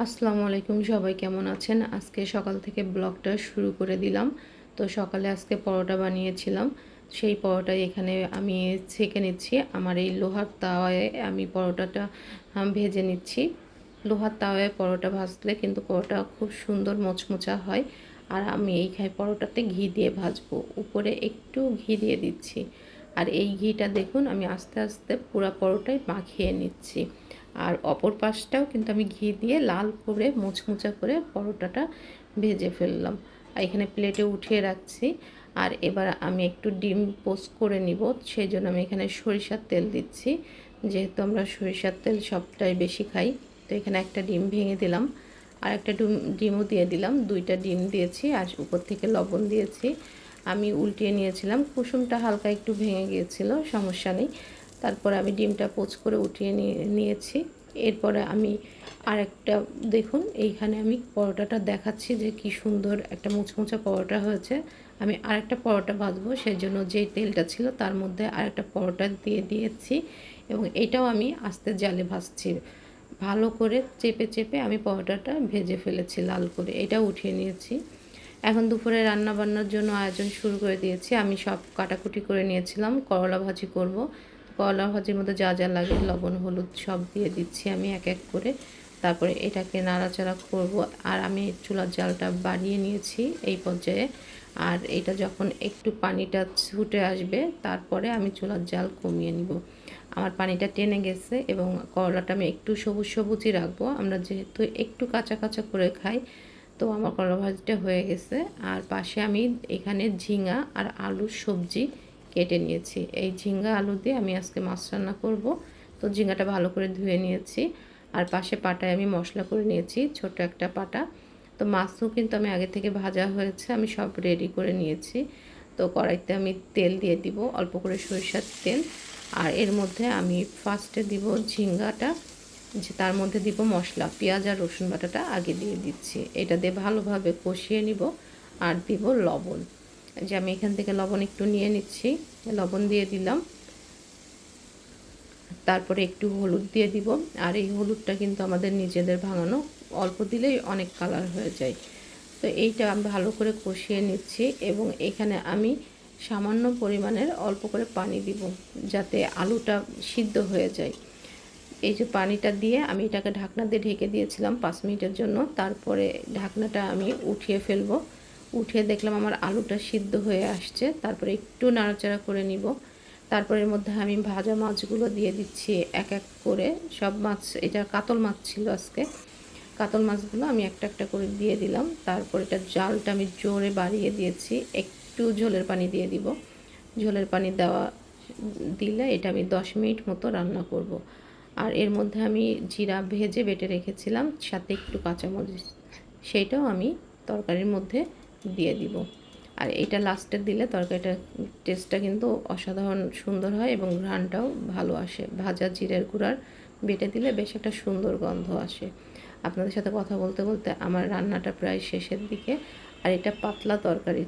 আসসালামু আলাইকুম, সবাই কেমন আছেন? আজকে সকাল থেকে ব্লগটা শুরু করে দিলাম। তো সকালে আজকে পরোটা বানিয়েছিলাম। সেই পরোটাই এখানে আমি ছেঁকে নিচ্ছি। আমার এই লোহার তাওয়ায় আমি পরোটাটা ভেজে নিচ্ছি। লোহার তাওয়ায় পরোটা ভাজলে কিন্তু পরোটা খুব সুন্দর মোচমোচা হয়। আর আমি এই পরোটাতে ঘি দিয়ে ভাজবো। উপরে একটু ঘি দিয়ে দিচ্ছি। আর এই ঘিটা দেখুন আমি আস্তে আস্তে পুরা পরোটায় মাখিয়ে নিচ্ছি। আর অপর পাশটাও কিন্তু আমি ঘি দিয়ে লাল করে মুচমুচা করে পরোটাটা ভেজে ফেললাম। আর এখানে প্লেটে উঠিয়ে রাখছি। আর এবার আমি একটু ডিম পোস্ট করে নিব, সেই জন্য আমি এখানে সরিষার তেল দিচ্ছি। যেহেতু আমরা সরিষার তেল সবটাই বেশি খাই, তো এখানে একটা ডিম ভেঙে দিলাম। আর একটা ডিমও দিয়ে দিলাম, দুইটা ডিম দিয়েছি আর উপর থেকে লবণ দিয়েছি। আমি উল্টিয়ে নিয়েছিলাম, কুসুমটা হালকা একটু ভেঙে গিয়েছিল, সমস্যা নেই। তারপরে আমি ডিমটা পোচ করে উঠিয়ে নিয়েছি। এরপরে আমি আরেকটা দেখুন এইখানে আমি পরোটাটা দেখাচ্ছি যে কি সুন্দর একটা মুচমুচা পরোটা হয়েছে। আমি আরেকটা পরোটা ভাজবো, সেই জন্য যেই তেলটা ছিল তার মধ্যে আরেকটা পরোটা দিয়ে দিয়েছি এবং এটাও আমি আস্তে জালে ভাজছি। ভালো করে চেপে চেপে আমি পরোটাটা ভেজে ফেলেছি লাল করে, এটা উঠিয়ে নিয়েছি। এখন দুপুরে রান্না বান্নার জন্য আয়োজন শুরু করে দিয়েছি। আমি সব কাটাকুটি করে নিয়েছিলাম, করলা ভাজি করব। করলা ভাজির মধ্যে যা যা লাগে লবণ হলুদ সব দিয়ে দিচ্ছি আমি এক এক করে। তারপরে এটাকে নাড়াচাড়া করব। আর আমি চুলার জালটা বাড়িয়ে নিয়েছি এই পর্যায়ে। আর এটা যখন একটু পানিটা ছুটে আসবে তারপরে আমি চুলার জাল কমিয়ে নিব। আমার পানিটা টেনে গেছে এবং করলাটা আমি একটু সবুজ সবুজই রাখবো, আমরা যেহেতু একটু কাঁচা কাঁচা করে খাই। তো আমার করলা ভাজিটা হয়ে গেছে। আর পাশে আমি এখানে ঝিঙা আর আলুর সবজি কেটে নিয়েছি। এই ঝিঙ্গা আলু দিয়ে আমি আজকে মাছ রান্না করব। তো ঝিঙ্গাটা ভালো করে ধুয়ে নিয়েছি। আর পাশে পাটায় আমি মশলা করে নিয়েছি, ছোট একটা পাটা। তো মাছও কিন্তু আমি আগে থেকে ভাজা হয়েছে, আমি সব রেডি করে নিয়েছি। তো কড়াইতে আমি তেল দিয়ে দিব, অল্প করে সরিষার তেল। আর এর মধ্যে আমি ফার্স্টে দিব ঝিঙ্গাটা, যে তার মধ্যে দিব মশলা, পেঁয়াজ আর রসুন বাটাটা আগে দিয়ে দিচ্ছি। এটা দিয়ে ভালোভাবে কষিয়ে নিব। আর দিব লবণ, যে আমি এখান থেকে লবণ একটু নিয়ে নিচ্ছি, লবণ দিয়ে দিলাম। তারপরে একটু হলুদ দিয়ে দিব। আর এই হলুদটা কিন্তু আমাদের নিজেদের ভাঙানো, অল্প দিলেই অনেক কালার হয়ে যায়। তো এইটা আমি ভালো করে কষিয়ে নিচ্ছি এবং এখানে আমি সামান্য পরিমাণের অল্প করে পানি দিব, যাতে আলুটা সিদ্ধ হয়ে যায়। এই যে পানিটা দিয়ে আমি এটাকে ঢাকনা দিয়ে ঢেকে দিয়েছিলাম 5 মিনিটের জন্য। তারপরে ঢাকনাটা আমি উঠিয়ে ফেলবো। উঠিয়ে দেখলাম আমার আলুটা সিদ্ধ হয়ে আসছে। তারপরে একটু নাড়াচাড়া করে নিব। তারপরে এর মধ্যে আমি ভাজা মাছগুলো দিয়ে দিচ্ছি এক এক করে। সব মাছ, এটা কাতল মাছ ছিল আজকে, কাতল মাছগুলো আমি একটা একটা করে দিয়ে দিলাম। তারপর এটা জালটা আমি জোরে বাড়িয়ে দিয়েছি, একটু ঝোলের পানি দিয়ে দিব। ঝোলের পানি দিলে এটা আমি 10 মিনিট মতো রান্না করব। আর এর মধ্যে আমি জিরা ভেজে বেটে রেখেছিলাম, সাথে একটু কাঁচামরিচ, সেইটাও আমি তরকারির মধ্যে দিয়ে দিব। আর এটা লাস্টে দিলে তরকারিটার টেস্টটা কিন্তু অসাধারণ সুন্দর হয় এবং ঘ্রাণটাও ভালো আসে। ভাজা জিরের গুঁড়ার বেটে দিলে বেশ একটা সুন্দর গন্ধ আসে। আপনাদের সাথে কথা বলতে বলতে আমার রান্নাটা প্রায় শেষের দিকে। আর এটা পাতলা তরকারি।